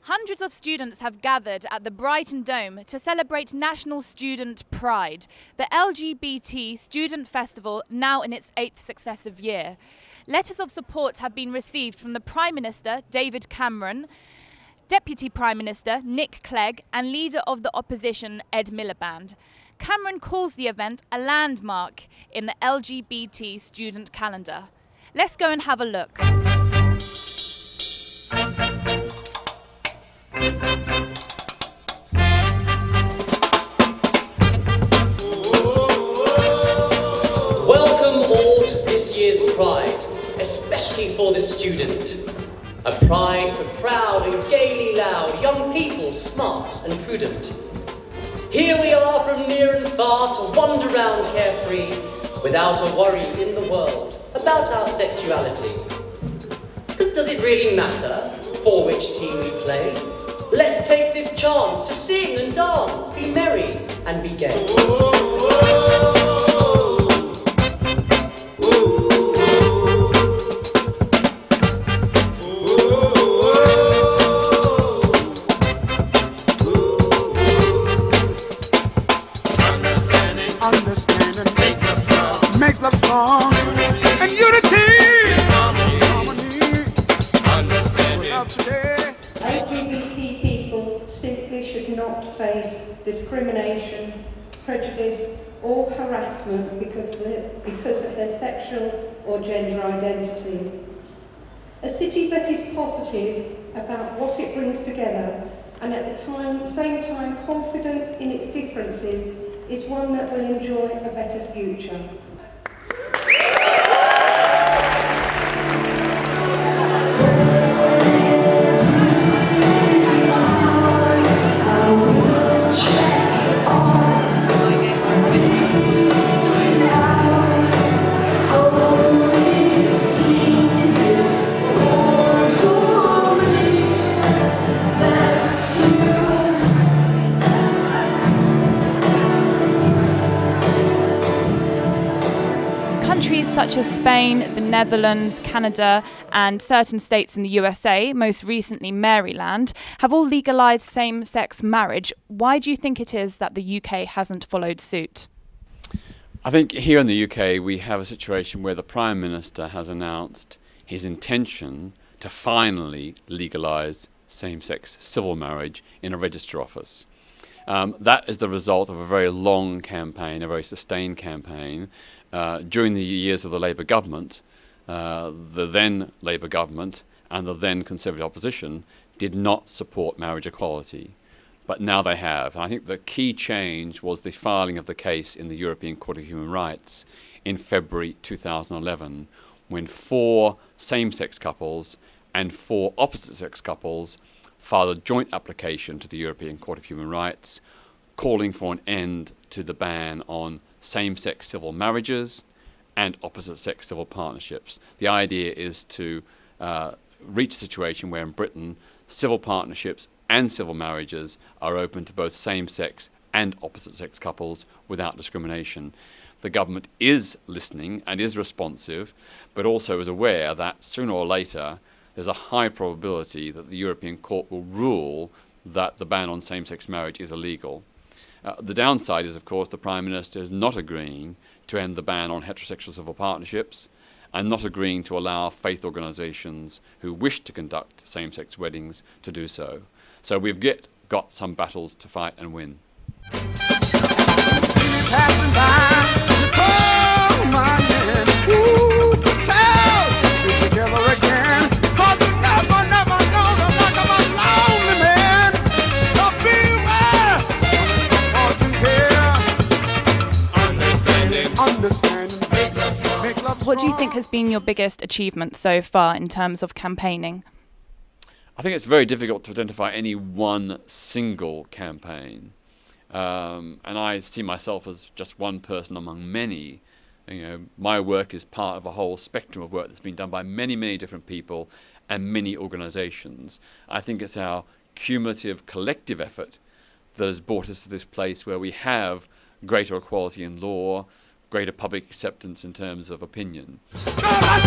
Hundreds of students have gathered at the Brighton Dome to celebrate National Student Pride, the LGBT Student Festival now in its 8th successive year. Letters of support have been received from the Prime Minister, David Cameron, Deputy Prime Minister, Nick Clegg, and Leader of the Opposition, Ed Miliband. Cameron calls the event a landmark in the LGBT student calendar. Let's go and have a look. Welcome all to this year's Pride, especially for the student. A pride for proud and gaily loud, young people smart and prudent. Here we are from near and far to wander round carefree, without a worry in the world about our sexuality. Because does it really matter for which team we play? Let's take this chance to sing and dance, be merry and be gay. Makes love strong, and unity, harmony, understanding. LGBT people simply should not face discrimination, prejudice or harassment because of their sexual or gender identity. A city that is positive about what it brings together and at the same time confident in its differences is one that will enjoy a better future. Countries such as Spain, the Netherlands, Canada, and certain states in the USA, most recently Maryland, have all legalised same-sex marriage. Why do you think it is that the UK hasn't followed suit? I think here in the UK we have a situation where the Prime Minister has announced his intention to finally legalise same-sex civil marriage in a register office. That is the result of a very long campaign, a very sustained campaign. During the years of the Labour government, the then Labour government and the then Conservative opposition did not support marriage equality, but now they have. And I think the key change was the filing of the case in the European Court of Human Rights in February 2011, when 4 same-sex couples and 4 opposite-sex couples filed a joint application to the European Court of Human Rights calling for an end to the ban on same-sex civil marriages and opposite-sex civil partnerships. The idea is to reach a situation where in Britain civil partnerships and civil marriages are open to both same-sex and opposite-sex couples without discrimination. The government is listening and is responsive, but also is aware that sooner or later there's a high probability that the European Court will rule that the ban on same-sex marriage is illegal. The downside is, of course, the Prime Minister is not agreeing to end the ban on heterosexual civil partnerships and not agreeing to allow faith organisations who wish to conduct same-sex weddings to do so. So we've got some battles to fight and win. What do you think has been your biggest achievement so far in terms of campaigning? I think it's very difficult to identify any one single campaign. And I see myself as just one person among many. You know, my work is part of a whole spectrum of work that's been done by many, many different people and many organisations. I think it's our cumulative collective effort that has brought us to this place where we have greater equality in law, greater public acceptance in terms of opinion. God,